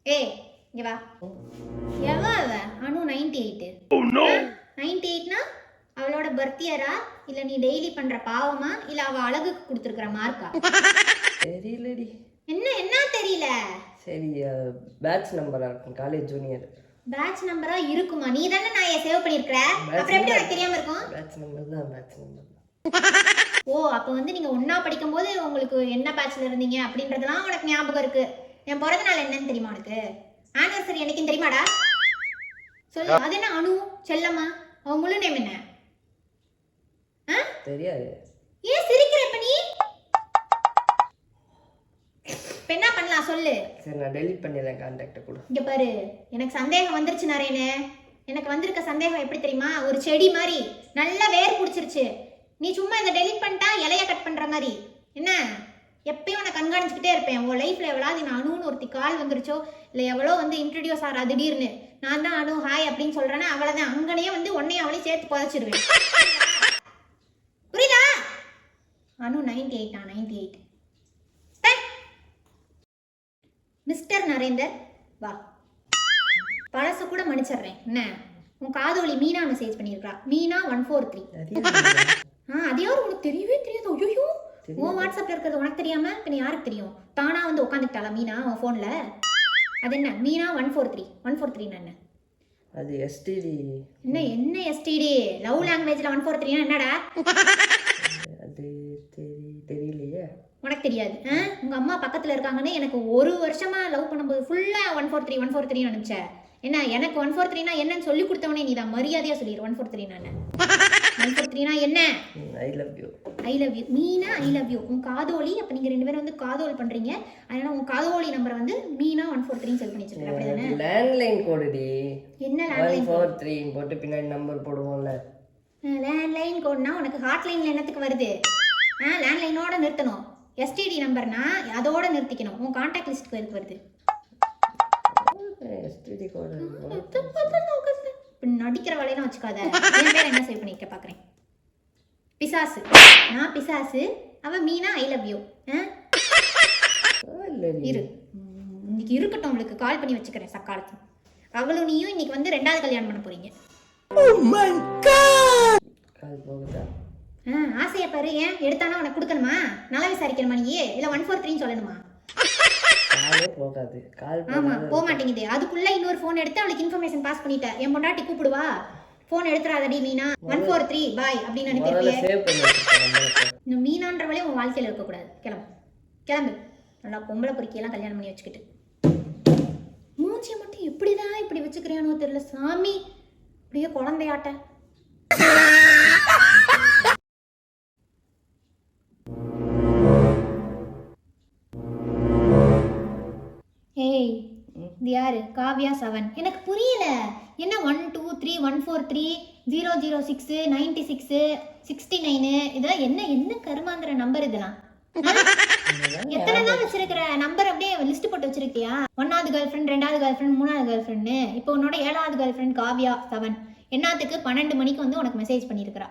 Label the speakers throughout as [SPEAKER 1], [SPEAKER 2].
[SPEAKER 1] ஏய் இங்க வா. எவ அவ? அனு 98. 98னா அவளோட பர்த் இயரா இல்ல நீ டெய்லி பண்ற பாவமா இல்ல அவ அழகுக்கு கொடுத்துருக்கிற மார்க்கா?
[SPEAKER 2] தெரியலடி.
[SPEAKER 1] என்ன தெரியல?
[SPEAKER 2] சரி, பேட்ச் நம்பரா இருக்கும், காலேஜ் ஜூனியர்.
[SPEAKER 1] பேட்ச் நம்பரா இருக்குமா? நீ தானே நான் சேவ் பண்ணிருக்கற. அப்புறம் எப்படி எனக்கு தெரியாம இருக்கும்?
[SPEAKER 2] பேட்ச் நம்பர் தான்.
[SPEAKER 1] ஓ, அப்ப வந்து நீங்க ஒண்ணா படிக்கும்போது உங்களுக்கு என்ன பேட்ச்ல இருந்தீங்க அப்படின்றதெல்லாம் உனக்கு ஞாபகம் இருக்கு. என் பிறந்த நாள் என்னன்னு தெரியுமா உனக்கு? ஆனிவர்சரி என்னைக்குன்னு தெரியுமாடா? சொல்லு. அது என்ன அனு செல்லம்மா? அவ முழு நேம் என்ன?
[SPEAKER 2] தெரியாது.
[SPEAKER 1] ஏன் சிரிக்கிற இப்ப நீ? என்ன பண்ணலாம் சொல்லு.
[SPEAKER 2] சரி, நான் டெலீட் பண்ணிடுறேன் கான்டாக்ட் கூட.
[SPEAKER 1] இங்க பாரு, எனக்கு சந்தேகம் வந்துருச்சு நரேனே. எனக்கு வந்திருக்க சந்தேகம் எப்படி தெரியுமா? ஒரு செடி மாதிரி நல்லா வேர் பிடிச்சிருச்சு. நீ சும்மா இதை டெலீட் பண்ணிட்டா இலைய கட் பண்ற மாதிரி. என்ன எப்பயும் உன்னை கண்காணிச்சுக்கிட்டே இருப்பேன். உன் லைஃப்ல எவ்வளவு நான் அணுன்னு ஒருத்தி கால் வந்துருச்சோ இல்லை எவ்வளோ வந்து இன்ட்ரடியூஸ் ஆகிறா திடீர்னு, நான் தான் அணு ஹாய் அப்படின்னு சொல்றேன்னா அவ்வளோதான், அங்கனையே வந்து உன்னையும் அவளையும் சேர்த்து புதைச்சிருவேன். புரியுதா? அணு 98. 98. மிஸ்டர் நரேந்தர் வா. பழசு கூட மன்னிச்சிடுறேன். என்ன உன் காதோலி மீனா மெசேஜ் பண்ணியிருக்கா. மீனா 143. அது யாரும் உனக்கு தெரியவே தெரியாது? ஐயோ, உன் வாட்ஸ்அப்ல இருக்கிறது உனக்கு தெரியாம இப்ப யாருக்கு தெரியும்? தானா வந்து உட்காந்துக்கிட்டாளா மீனா உன் போன்ல? அது என்ன மீனா 143? 143 என்ன?
[SPEAKER 2] அது எஸ்டிடி.
[SPEAKER 1] என்ன எஸ்டிடி? லவ் லாங்குவேஜ்ல 143 என்னடா?
[SPEAKER 2] அது தெரியலையே.
[SPEAKER 1] உனக்கு தெரியாது? உங்க அம்மா பக்கத்துல இருக்காங்கன்னு எனக்கு ஒரு வருஷமா லவ் பண்ணும்போது ஃபுல்லா 143 143 அனுப்பிச்ச. என்ன எனக்கு 143னா என்னன்னு சொல்லி கொடுத்தவனே நீ தான். மரியாதையா சொல்லிடு 143னா என்ன? 143னா என்ன?
[SPEAKER 2] I love you.
[SPEAKER 1] I love you Meena I love you. உன் காதோலி. அப்ப நீங்க ரெண்டு பேரும் வந்து காதோல் பண்றீங்க. அதனால உன் காதோலி நம்பரை வந்து மீனா 143 செட் பண்ணி வச்சிருக்க. அப்படிதானே?
[SPEAKER 2] லேண்ட்லைன் கோடுடி.
[SPEAKER 1] என்ன லேண்ட்லைன்?
[SPEAKER 2] 143 போட்டு பின்னாடி நம்பர் போடுவோம்ல.
[SPEAKER 1] லேண்ட்லைன் கோட்னா உனக்கு ஹாட்லைன்ல என்னத்துக்கு வருது? லேண்ட்லைனோட நிறுத்தணும். எஸ்டிடி நம்பர்னா அதோட நிறுத்திக்கணும். உன் கான்டாக்ட் லிஸ்ட்க்கு எதுக்கு வருது?
[SPEAKER 2] STD code.
[SPEAKER 1] நடிக்கிற வேலையெல்லாம் வச்சுக்காத. என் பேர் என்ன சேவ் பண்ணிருக்க பாக்குறேன். பிசாசு. நான் பிசாசு, அவ மீனா ஐ லவ் யூ. இரு, இன்னைக்கு இருக்கட்டும். அவளுக்கு கால் பண்ணி வச்சுக்கிறேன் சக்காலத்து. அவளும் நீயும் இன்னைக்கு வந்து 2வது கல்யாணம் பண்ண போறீங்க. ஆசையா பாரு. ஏன் எடுத்தானா உனக்கு கொடுக்கணுமா? நல்லா விசாரிக்கணுமா நீ? இல்ல 143 சொல்லணுமா? ஆமா, போக மாட்டேங்குது. அதுக்குள்ள இன்னொரு போன் எடுத்து அவளுக்கு இன்ஃபர்மேஷன் பாஸ் பண்ணிட்ட. என் பொண்டாட்டி கூப்பிடுவா, போன் எடுத்துறாதடி மீனா 143 பாய் அப்படின்னு அனுப்பியிருப்பியே. இந்த மீனான்றவளே உன் வாழ்க்கையில இருக்க கூடாது. கிளம்பு. நல்லா பொம்பளை பொறுக்கியெல்லாம் கல்யாணம் பண்ணி வச்சுக்கிட்டு மூச்சியை மட்டும் எப்படிதான் இப்படி வச்சுக்கிறியானோ தெரியல சாமி. அப்படியே குழந்தையாட்ட. ஏய், இது யாரு? காவ்யா 7. எனக்கு புரியல. என்ன 123 143 006 96 69 இதெல்லாம் என்ன கருமாந்திர நம்பர் இதெல்லாம்? எத்தனை தான் வச்சிருக்கிற நம்பர்? அப்படியே லிஸ்ட் போட்டு வச்சிருக்கியா? 1வது கேர்ள் ஃப்ரெண்ட், 2வது கேர்ள் ஃப்ரெண்ட், 3வது கேர்ள் ஃப்ரெண்ட். இப்போ உன்னோட 7வது கேர்ள் ஃப்ரெண்ட் காவ்யா 7 என்னத்துக்கு 12 மணிக்கு வந்து உனக்கு மெசேஜ் பண்ணியிருக்கிறா.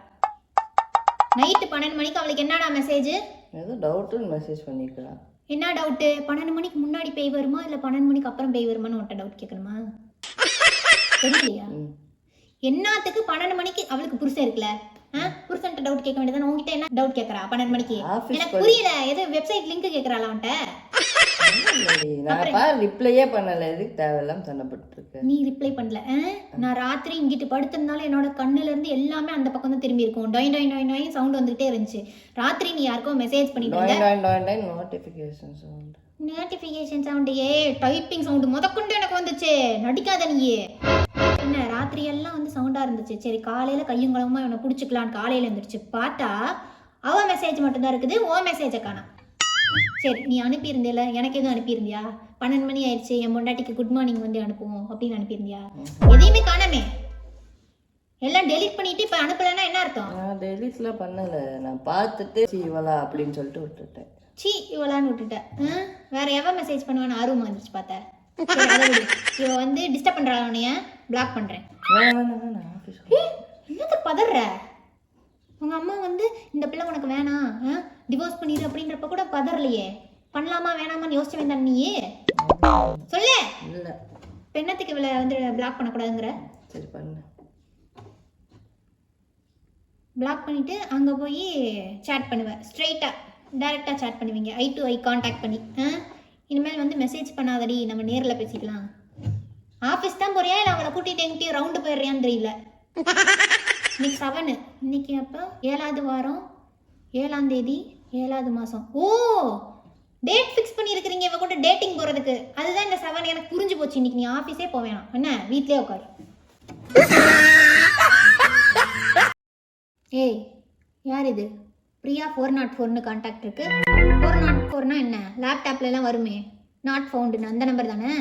[SPEAKER 1] நைட்டு 12 மணிக்கு அவளுக்கு என்னடா மெசேஜ்?
[SPEAKER 2] ஏதோ டவுட்னு மெசேஜ் பண்ணிருக்கா.
[SPEAKER 1] என்ன டவுட்டு? 12 மணிக்கு முன்னாடி பேய் வருமா இல்ல 12 மணிக்கு அப்புறம் பேய் வருமான்னு உன்ட்ட டவுட் கேட்கணுமா? தெரியலையா? என்னத்துக்கு 12 மணிக்கு அவளுக்கு புருஷன் இருக்குல்ல, புருஷன்ட்ட டவுட் கேட்க வேண்டியதானே. உங்ககிட்ட என்ன டவுட் கேட்கறா 12 மணிக்கு? எனக்கு புரியல. ஏதோ வெப்சைட் லிங்க் கேட்கறாளா உன்ட்ட?
[SPEAKER 2] நான் ரிப்ளையே பண்ணல. எதுக்கு தேவையில்லாம சண்டை போட்டுருக்க?
[SPEAKER 1] நீ ரிப்ளை பண்ணல. நான் ராத்திரி இங்கிட்டு படுத்திருந்தாலும் என்னோட கண்ணுல இருந்து எல்லாமே அந்த பக்கம் தான் திரும்பி இருக்கும். டொய் டொய் டொய் டொய் சவுண்ட் வந்துட்டே இருந்துச்சு. ராத்திரி நீ யாருக்கோ மெசேஜ் பண்ணிட்டு இருந்த. Notification sound. டைப்பிங் சவுண்ட் முதற்கொண்டு எனக்கு வந்துச்சு. நடிக்காத நீயே. என்ன ராத்திரி எல்லாம் வந்து சவுண்டா இருந்துச்சு. சரி, காலையில கையும் குளமா இவனை பிடிச்சிக்கலான்னு காலையில இருந்துச்சு. பார்த்தா அவ மெசேஜ் மட்டும் தான் இருக்குது. ஓ மெசேஜை காணோம். சரி, நீ அனுப்பியிருந்தியல, எனக்கு எதுவும் அனுப்பியிருந்தியா? 12 மணி ஆயிடுச்சு, என் பொண்டாட்டிக்கு குட் மார்னிங் வந்து அனுப்புவோம் அப்படின்னு அனுப்பியிருந்தியா? எதையுமே காணாமே. எல்லாம் டெலீட் பண்ணிட்டு இப்ப அனுப்பலன்னா என்ன அர்த்தம்?
[SPEAKER 2] நான் டெலீட்லாம் பண்ணல. நான் பார்த்துட்டு இவளா அப்படின்னு சொல்லிட்டு விட்டுட்டேன்.
[SPEAKER 1] இவளான்னு விட்டுட்டேன். வேற எவ மெசேஜ் பண்ணுவான்னு ஆர்வமா இருந்துச்சு பார்த்தேன். இவ வந்து டிஸ்டர்ப் பண்றாள், உன்னைய பிளாக் பண்றேன். என்னது பதற? உங்க அம்மா வந்து இந்த பிள்ளை உனக்கு வேணாம், டிவோர்ஸ் பண்ணிடு அப்படின்றப்ப கூட பதறலையே. பண்ணலாமா வேணாமான்னு யோசிச்சு வேண்டாம் நீ சொல்லு.
[SPEAKER 2] இல்லை.
[SPEAKER 1] பெண்ணத்துக்கு இவளை வந்து பிளாக் பண்ணக்கூடாதுங்கிற.
[SPEAKER 2] சரி பண்ணு.
[SPEAKER 1] பிளாக் பண்ணிவிட்டு அங்கே போய் சேட் பண்ணுவேன். ஸ்ட்ரைட்டாக டைரெக்டாக சேட் பண்ணுவீங்க, ஐ டு ஐ காண்டாக்ட் பண்ணி. இனிமேல் வந்து மெசேஜ் பண்ணாதடி, நம்ம நேரில் பேசிக்கலாம். ஆஃபீஸ் தான் போறியா இல்லை அவளை கூட்டிகிட்டு எங்கிட்டயும் ரவுண்டு போயிடுறியான்னு தெரியல. இன்னைக்கு 7, இன்னைக்கு அப்போ 7வது வாரம் 7ஆம் தேதி 7வது மாதம். ஓ, டேட் ஃபிக்ஸ் பண்ணியிருக்கிறீங்க இவ கூட டேட்டிங் போகிறதுக்கு. அதுதான் இந்த 7. எனக்கு புரிஞ்சு போச்சு. இன்னைக்கு நீ ஆஃபீஸே போவேணாம், என்ன வீட்லேயே உட்காரு. ஏய், யார் இது? பிரியா 404ன்னு கான்டாக்ட் இருக்கு. 404னா என்ன? லேப்டாப்லலாம் வருமே, நாட் ஃபவுண்டுன்னு, அந்த நம்பர் தானே?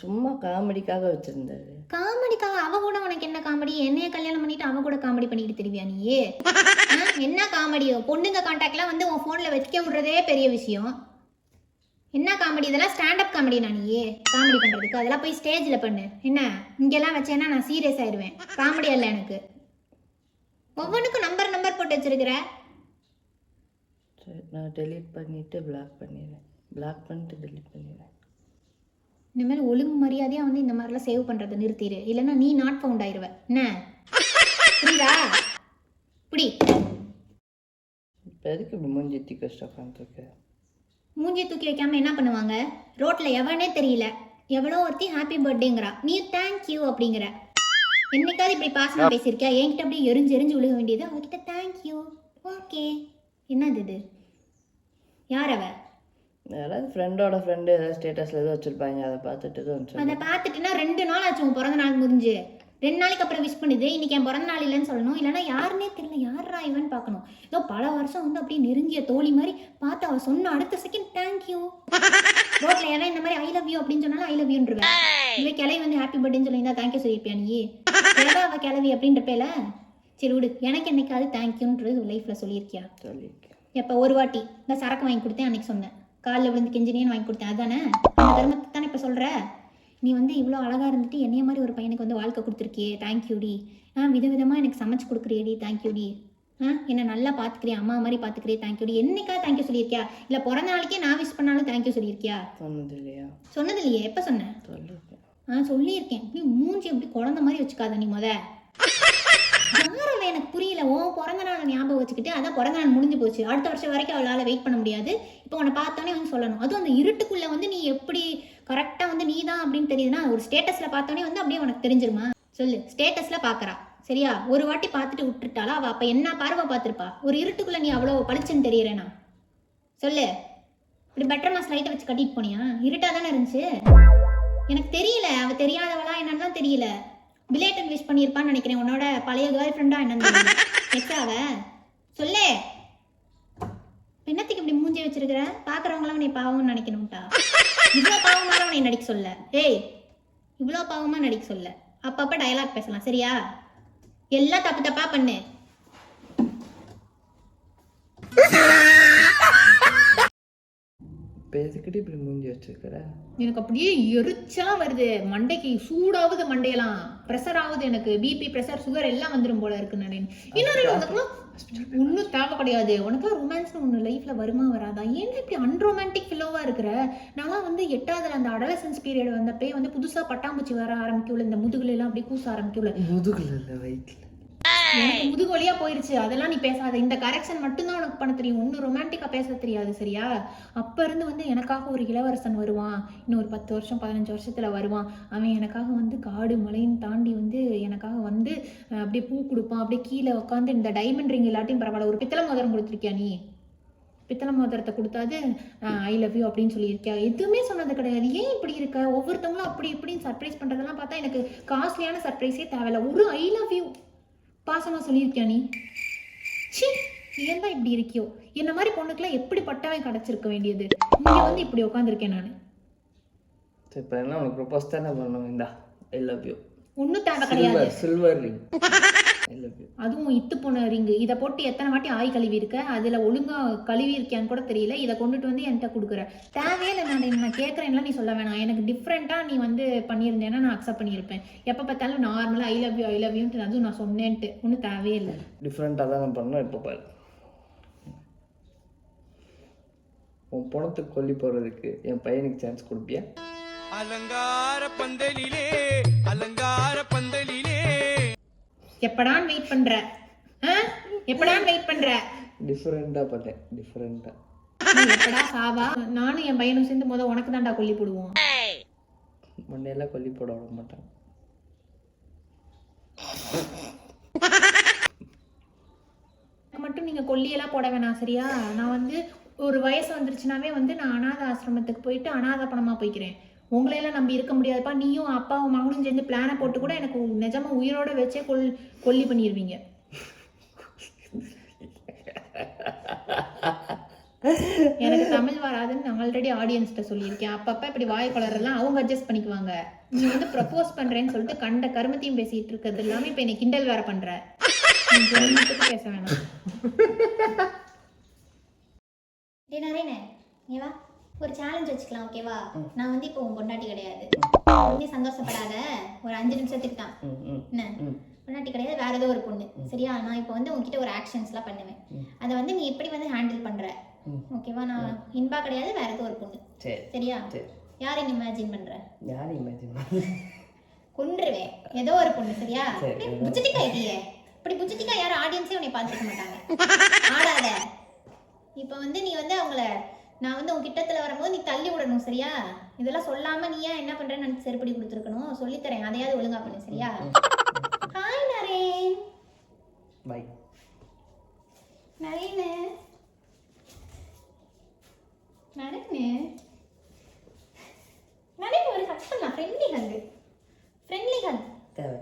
[SPEAKER 2] சும்மா காமெடிக்காக வச்சிருந்தாரு.
[SPEAKER 1] காமெடிக்காக? அவ கூட உனக்கு என்ன காமெடி? என்னைய கல்யாணம் பண்ணிட்டு அவ கூட காமெடி பண்ணிட்டு தெரிவியா நீ? என்ன காமெடியோ? பொண்ணுங்க கான்டாக்ட்லாம் வந்து உன் ஃபோனில் வைக்க விடுறதே பெரிய விஷயம். என்ன காமெடி இதெல்லாம்? ஸ்டாண்டப் காமெடினா நீ காமெடி பண்ணுறதுக்கு? அதெல்லாம் போய் ஸ்டேஜில் பண்ணு. என்ன இங்கெல்லாம் வச்சேன்னா நான் சீரியஸ் ஆயிடுவேன். காமெடியா இல்லை எனக்கு. ஒவ்வொன்றுக்கும் நம்பர் போட்டு வச்சிருக்கிற.
[SPEAKER 2] சரி, நான் டெலீட் பண்ணிவிட்டு பிளாக் பண்ணிடுறேன். பிளாக் பண்ணிட்டு டெலீட் பண்ணிடுறேன்.
[SPEAKER 1] இனிமேல் ஒழுங்கு மரியாதையாக வந்து இந்த மாதிரிலாம் சேவ் பண்ணுறதை நிறுத்திடு, இல்லைன்னா நீ நாட் ஃபவுண்ட் ஆயிடுவ. என்ன புரியுதா? இப்படி
[SPEAKER 2] இப்போ எதுக்கு இப்படி மூஞ்சி தூக்கி வச்சுட்டு உட்காந்துருக்கு?
[SPEAKER 1] மூஞ்சி தூக்கி வைக்காமல் என்ன பண்ணுவாங்க? ரோட்டில் எவனே தெரியல, எவ்வளோ ஒருத்தி ஹாப்பி பர்த்டேங்கிறா, நீ தேங்க்யூ அப்படிங்கிற. என்னைக்காவது இப்படி பாசமாக பேசியிருக்கியா? என்கிட்ட அப்படியே எரிஞ்சு விழுக வேண்டியது. அவகிட்ட தேங்க்யூ, ஓகே. என்னது இது? யார் அவ?
[SPEAKER 2] யாராவது ஃப்ரெண்டோட ஃப்ரெண்டு ஏதாவது ஸ்டேட்டஸில் எதுவும் வச்சுருப்பாங்க, அதை பார்த்துட்டு
[SPEAKER 1] அதை பார்த்துட்டுனா 2 நாள் ஆச்சு உன் பிறந்த நாள் முடிஞ்சு. 2 நாளைக்கு அப்புறம் விஷ் பண்ணுது. இன்னைக்கு என் பிறந்த நாள் இல்லைன்னு சொல்லணும், இல்லைன்னா யாருன்னே தெரியல, யாரா இவன் பார்க்கணும். ஏதோ பல வருஷம் வந்து அப்படியே நெருங்கிய தோழி மாதிரி பார்த்து அவள் சொன்ன அடுத்த செகண்ட் தேங்க்யூ. ரோட்டில் ஏன்னா இந்த மாதிரி ஐ லவ் யூ அப்படின்னு சொன்னாலும் ஐ லவ் யூன்றுவேன். இவ கிளவி வந்து ஹாப்பி பர்த்டேன்னு சொல்லியிருந்தா தேங்க்யூ சொல்லியிருப்பியா நீ? ஏதோ அவள் கிளவி அப்படின்றப்பேல. சரி விடு, எனக்கு என்னைக்காவது தேங்க்யூன்றது லைஃப்பில் சொல்லியிருக்கியா?
[SPEAKER 2] சொல்லியிருக்கேன்.
[SPEAKER 1] எப்போ? ஒரு வாட்டி இந்த சரக்கு வாங்கி கொடுத்தேன் அன்னைக்கு சொன்னேன், காலில் விழுந்து கெஞ்சினேன்னு வாங்கி கொடுத்தேன், அதுதானே? அந்த தர்மத்தை தானே இப்போ சொல்கிற. நீ வந்து இவ்வளோ அழகாக இருந்துட்டு என்னைய மாதிரி ஒரு பையனுக்கு வந்து வாழ்க்கை கொடுத்துருக்கியே, தேங்க்யூடி. விதவிதமாக எனக்கு சமைச்சு கொடுக்குறியடி, தேங்க்யூடி. என்னை நல்லா பார்த்துக்கிறியா, அம்மா மாதிரி பார்த்துக்கிறியே, தேங்க்யூடி. என்னைக்கா தேங்க்யூ சொல்லியிருக்கியா? இல்லை பிறந்த நாளைக்கே நான் விஷ் பண்ணாலும் தேங்க்யூ சொல்லியிருக்கியா?
[SPEAKER 2] சொன்னது இல்லையா?
[SPEAKER 1] சொன்னது இல்லையே. எப்போ சொன்னேன்?
[SPEAKER 2] சொல்லியிருக்கேன்.
[SPEAKER 1] சொல்லியிருக்கேன். நீ மூஞ்சி எப்படி குழந்த மாதிரி வச்சுக்காத நீ. யாரவ எனக்கு புரியல. பிறந்த நாள் ஞாபகம் வச்சுக்கிட்டு அதான் பிறந்த நாள் முடிஞ்சு போச்சு, அடுத்த வருஷம் வரைக்கும் அவளால் வெயிட் பண்ண முடியாது. இப்போ உன்னை பார்த்தோன்னே வந்து சொல்லணும். அதுவும் அந்த இருட்டுக்குள்ளே வந்து நீ எப்படி கரெக்டாக வந்து நீ தான் அப்படின்னு தெரியுதுன்னா, ஒரு ஸ்டேட்டஸில் பார்த்தோன்னே வந்து அப்படியே உனக்கு தெரிஞ்சிருமா? சொல்லு. ஸ்டேட்டஸில் பார்க்குறா சரியா? ஒரு வாட்டி பார்த்துட்டு விட்டுட்டாளா அவள்? அப்போ என்ன பார்வை பார்த்துருப்பா? ஒரு இருட்டுக்குள்ளே நீ அவ்வளோ பளிச்சுன்னு தெரியறேனா? சொல்லு. இப்படி பெட்டர் மாஸ் லைட்டை வச்சு கட்டிட்டு போனியா? இருட்டாக தானே இருந்துச்சு. எனக்கு தெரியல, அவள் தெரியாதவளா என்னன்னு தெரியல. பிலேட்டன் விஷ் பண்ணியிருப்பான்னு நினைக்கிறேன். உன்னோட பழைய கேர்ள் ஃப்ரெண்டா என்னன்னு எக்ஸாவ? சொல்லு. என்னத்துக்கு இப்படி மூஞ்சி வச்சிருக்கிற? பார்க்குறவங்களாம் உன்னை பாவம்னு நினைக்கணும்ட்டா? இவ்வளோ பாவமாக உன்னை நடிக்க சொல்ல. ஏய், இவ்வளோ பாவமாக நடிக்க சொல்ல. அப்பப்போ டயலாக் பேசலாம் சரியா? எல்லாம் தப்பு தப்பா பண்ணு.
[SPEAKER 2] பேசிக்கிட்டு இப்படி மூஞ்சி வச்சிருக்கிற?
[SPEAKER 3] எனக்கு அப்படியே எரிச்சலா வருது, மண்டைக்கு சூடாகுது, மண்டையெல்லாம் ப்ரெஷர் ஆகுது, எனக்கு பிபி ப்ரெஷர் சுகர் எல்லாம் வந்துடும் போல இருக்கு. நான் இன்னொரு ஒன்றும் தேவை கிடையாது. உனக்கு ரொமான்ஸ்னு ஒன்று லைஃப்பில் வருமா வராதா? ஏன்னா இப்படி அன்ரொமான்டிக் ஃபில்லோவாக இருக்கிற? நான்லாம் வந்து 8வது அந்த அடலசன்ஸ் பீரியட் வந்தப்பே வந்து புதுசாக பட்டாம்பூச்சி வர ஆரம்பிக்கல, இந்த முதுகுல எல்லாம் அப்படியே கூச ஆரம்பிக்கல.
[SPEAKER 2] முதுகுல இல்லை, வயிற்றுல.
[SPEAKER 3] எனக்கு முதுகு வழியா போயிருச்சு. அதெல்லாம் நீ பேசாத. இந்த கரெக்ஷன் மட்டும்தான் உனக்கு பண்ண தெரியும். ஒன்றும் ரொமான்டிக்கா பேச தெரியாது சரியா? அப்ப இருந்து வந்து எனக்காக ஒரு இளவரசன் வருவான், இன்னும் ஒரு 10 வருஷம் 15 வருஷத்துல வருவான். அவன் எனக்காக வந்து காடு மலையும் தாண்டி வந்து எனக்காக வந்து அப்படியே பூ கொடுப்பான். அப்படியே கீழே உட்காந்து இந்த டைமண்ட் ரிங் இல்லாட்டியும் பரவாயில்ல, ஒரு பித்தளை மோதிரம் கொடுத்துருக்கியா நீ? பித்தளை மோதிரத்தை கொடுத்தாது ஐ லவ் யூ அப்படின்னு சொல்லியிருக்கியா? எதுவுமே சொன்னது கிடையாது. ஏன் இப்படி இருக்க? ஒவ்வொருத்தவங்களும் அப்படி இப்படின்னு சர்ப்ரைஸ் பண்றதெல்லாம் பார்த்தா எனக்கு காஸ்ட்லியான சர்ப்ரைஸே தேவையில்ல. ஒரு ஐ லவ் யூ பாசமாக சொல்லியிருக்கியா நீ? சி, ஏன் தான் இப்படி இருக்கியோ? என்ன மாதிரி பொண்ணுக்குலாம் எப்படி பட்டவன் கிடச்சிருக்க வேண்டியது? இங்கே வந்து இப்படி உட்காந்துருக்கேன் நான்.
[SPEAKER 2] இப்போ என்ன உனக்கு ப்ரொபோஸ் தானே பண்ணணும்? இந்தா ஐ லவ் யூ.
[SPEAKER 1] ஒன்றும் தேவை கிடையாது.
[SPEAKER 2] Silver ring. I love you.
[SPEAKER 1] அதுவும் இத்து போன ரிங்கு. இதை போட்டு எத்தனை வாட்டி ஆய் கழுவி இருக்க? அதில் ஒழுங்காக கழுவி இருக்கியான்னு கூட தெரியல. இதை கொண்டுட்டு வந்து என்கிட்ட கொடுக்குற தேவையில்லை. நான் கேட்குறேன்லாம் நீ சொல்ல வேணாம். எனக்கு டிஃப்ரெண்ட்டாக நீ வந்து பண்ணியிருந்தேன்னா நான் அக்செப்ட் பண்ணியிருப்பேன். எப்போ பார்த்தாலும் நார்மலாக ஐ லவ் யூன்ட்டு அதுவும் நான் சொன்னேன்ட்டு ஒன்றும் தேவையே இல்லை.
[SPEAKER 2] டிஃப்ரெண்ட்டாக தான் நான் பண்ணேன். இப்போ பாரு. உன் பணத்துக்கு கொல்லி போடுறதுக்கு என் பையனுக்கு சான்ஸ் கொடுப்பியா?
[SPEAKER 4] அலங்கார பந்தலிலே அலங்கார பந்தலிலே
[SPEAKER 3] எப்படான் வெயிட் பண்ற? எப்படான் வெயிட் பண்ற?
[SPEAKER 2] டிஃப்ரெண்ட்டாக பார்த்தேன், டிஃப்ரெண்ட்டாக.
[SPEAKER 3] நீ எப்படா சாவா? நானும் என் பையனும் சேர்ந்து உனக்கு தான்டா கொல்லி போடுவோம்.
[SPEAKER 2] முன்னையெல்லாம் கொல்லி போட விட மாட்டாங்க.
[SPEAKER 3] மட்டும் நீங்க கொல்லியெல்லாம் போட வேணாம் சரியா? நான் வந்து ஒரு வயசு வந்துருச்சுனாவே வந்து நான் அனாதை ஆசிரமத்துக்கு போயிட்டு அனாதை பணமா போய்க்கிறேன். உங்களையெல்லாம் நம்பி இருக்க முடியாதுப்பா. நீயும் அப்பாவும் மகனும் சேர்ந்து பிளானை போட்டு கூட எனக்கு நிஜமா உயிரோட வச்சே கொல்லி பண்ணிடுவீங்க. எனக்கு தமிழ் வராதுன்னு நான் ஆல்ரெடி ஆடியன்ஸ்கிட்ட சொல்லியிருக்கேன். அப்பப்ப இப்படி வாய் கலரெல்லாம் அவங்க அட்ஜஸ்ட் பண்ணிக்குவாங்க. நீ வந்து ப்ரப்போஸ் பண்றேன்னு சொல்லிட்டு கண்ட கருமத்தையும் பேசிட்டு இருக்கிறது எல்லாமே இப்ப என்னை கிண்டல் வேற பண்ற. நீ ஜென்மத்துக்கு பேச வேணாம்.
[SPEAKER 1] டே நரேனே, இங்க வா, ஒரு சேலஞ்ச் வச்சுக்கலாம் ஓகேவா? நான் வந்து இப்போ உன் பொண்டாட்டி கிடையாது, நீ சந்தோஷப்படாத, ஒரு 5 நிமிஷத்துக்கு தான். என்ன பொண்டாட்டி கிடையாது, வேற ஏதோ ஒரு பொண்ணு சரியா? நான் இப்போ வந்து உன்கிட்ட ஒரு ஆக்ஷன்ஸ்லாம் பண்ணுவேன், அதை வந்து நீ எப்படி வந்து ஹேண்டில் பண்ற ஓகேவா? நான் இன்பா கிடையாது, வேற ஏதோ ஒரு பொண்ணு சரியா? யாரை நீ இமேஜின் பண்ற?
[SPEAKER 2] யாரை இமேஜின்
[SPEAKER 1] கொன்றுவேன், ஏதோ ஒரு பொண்ணு சரியா? புஜிட்டிக்கா ஐடியே, இப்படி புஜிட்டிக்கா யாரும் ஆடியன்ஸே உன்னை பார்த்துக்க மாட்டாங்க, ஆடாத. இப்போ வந்து நீ வந்து அவங்கள நான் வந்து உன் கிட்டத்தில் வரும்போது நீ தள்ளி விடணும் சரியா? இதெல்லாம் சொல்லாம நீ ஏன் என்ன பண்றேன்னு எனக்கு செருப்படி கொடுத்துருக்கணும், சொல்லித்தரேன், அதையாவது ஒழுங்கா பண்ணு சரியா? Hi Naren.
[SPEAKER 2] By
[SPEAKER 1] Narine, Narine, Naren ஒரு ஹக் பண்ணலாம், ஃப்ரெண்ட்லி ஹக், ஃப்ரெண்ட்லி ஹக்
[SPEAKER 2] தேவை.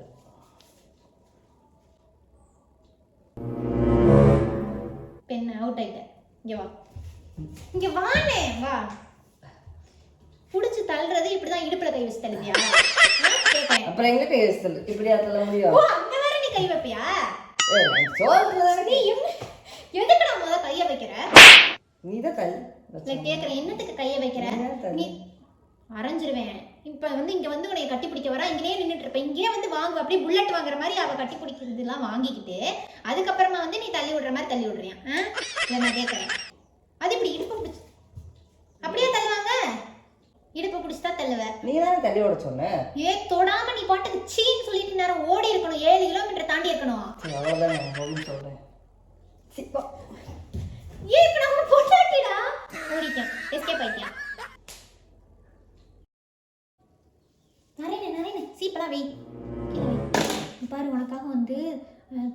[SPEAKER 1] பெண் அவுட் ஆயிட்டேன். இங்க வா, இங்க வானே வா. புடிச்சு தள்ளுறது இப்படிதான் இடுப்புல கை வச்சு தள்ளுவியா?
[SPEAKER 2] அப்புறம் எங்க கை வச்சு தள்ளு? இப்படியா தள்ள முடியும்?
[SPEAKER 1] ஓ அங்க வேற நீ கை வைப்பியா?
[SPEAKER 2] நீ
[SPEAKER 1] எதுக்குடா முத கைய வைக்கிற?
[SPEAKER 2] நீதான் தள்ளு.
[SPEAKER 1] கேக்குறேன், என்னத்துக்கு கைய வைக்கிற? நீ அரைஞ்சிருவேன். இப்ப வந்து இங்க வந்து உன்னை கட்டி பிடிக்க வரா, இங்கேயே நின்றுட்டு இருப்ப, இங்கேயே வந்து வாங்குவ, அப்படியே புல்லட் வாங்குற மாதிரி அவ கட்டி பிடிக்கிறது எல்லாம் வாங்கிக்கிட்டு அதுக்கப்புறமா வந்து நீ தள்ளி விடுற மாதிரி தள்ளி விடுறியா? இல்ல நான் கேட்கறேன், அது இப்படி இடுப்பு பிடிச்சு அப்படியே தள்ளுவாங்க? இடுப்பு பிடிச்சுதா தள்ளுவ?
[SPEAKER 2] நீ தானே தள்ளி விட சொன்ன.
[SPEAKER 1] தொடாம நீ பாட்டுக்கு சீன்னு சொல்லிட்டு நேரம் ஓடி இருக்கணும், 7 கிலோமீட்டர் தாண்டி இருக்கணும்.
[SPEAKER 2] அவ்வளவுதான் நான் சொல்றேன்.
[SPEAKER 1] ஏன் இப்ப நான் பொண்டாட்டிடா ஓடிட்டேன், எஸ்கேப் ஆயிட்டேன். நரேனே நரேனே, சீப்பெல்லாம் வை, பாரு உனக்காக வந்து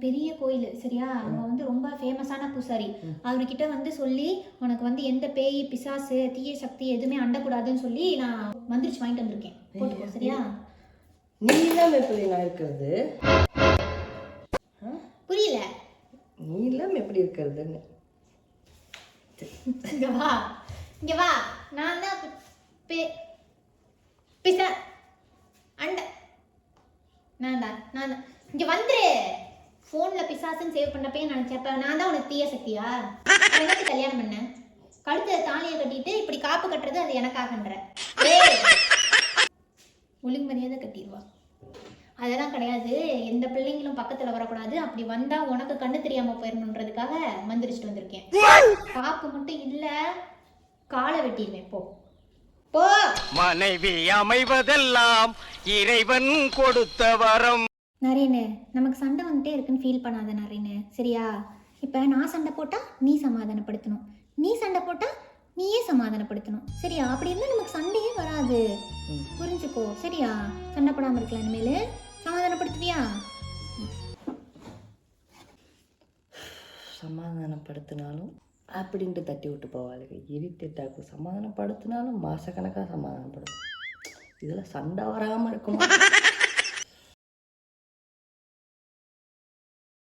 [SPEAKER 1] பெரிய கோயில் சரியா? அங்க வந்து ரொம்ப ஃபேமஸான பூசாரி, அவர்கிட்ட வந்து சொல்லி உனக்கு வந்து எந்த பேய் பிசாசு தீய சக்தி எதுவுமே அண்டக்கூடாதுன்னு சொல்லி நான் வந்துருச்சு வாங்கிட்டு வந்திருக்கேன், போட்டுக்கோ சரியா?
[SPEAKER 2] நீ இல்லாம எப்படி நான் இருக்கிறது?
[SPEAKER 1] புரியல?
[SPEAKER 2] நீ இல்லாம எப்படி இருக்கிறதுன்னு.
[SPEAKER 1] இங்க வா, இங்க வா, நான் தான் பிசா அண்ட நான் தான் இங்க வந்துரு. போன்ல பிசாசுன்னு சேவ் பண்ணப்பே நினைச்சப்ப நான் தான் உனக்கு தீய சக்தியா? எனக்கு கல்யாணம் பண்ண கழுத்துல தாலியை கட்டிட்டு இப்படி காப்பு கட்டுறது அது எனக்காகன்ற ஒழுங்கு மரியாதை கட்டிடுவா. அதெல்லாம் கிடையாது, எந்த பிள்ளைங்களும் பக்கத்துல வரக்கூடாது, அப்படி வந்தா உனக்கு கண்ணு தெரியாம போயிடணுன்றதுக்காக மந்திரிச்சிட்டு வந்திருக்கேன். காப்பு மட்டும் இல்ல, காலை வெட்டிடுவேன், போ போ.
[SPEAKER 4] மனைவி அமைவதெல்லாம் இறைவன் கொடுத்த வரம்.
[SPEAKER 1] நரேனு, நமக்கு சண்டை வந்துட்டே இருக்குன்னு ஃபீல் பண்ணாத நரேனு சரியா? இப்போ நான் சண்டை போட்டால் நீ சமாதானப்படுத்தணும், நீ சண்டை போட்டால் நீயே சமாதானப்படுத்தணும் சரியா? அப்படி இருந்தால் நமக்கு சண்டையே வராது, புரிஞ்சுக்கோ சரியா? சண்டை போடாமல் இருக்கலாம், இனிமேல் சமாதானப்படுத்துவியா?
[SPEAKER 2] சமாதானப்படுத்தினாலும் அப்படின்ட்டு தட்டி விட்டு போவாளுங்க, இரிட்டேட் ஆகும். சமாதானப்படுத்தினாலும் மாசக்கணக்காக சமாதானப்படும். இதில் சண்டை வராமல் இருக்குமா?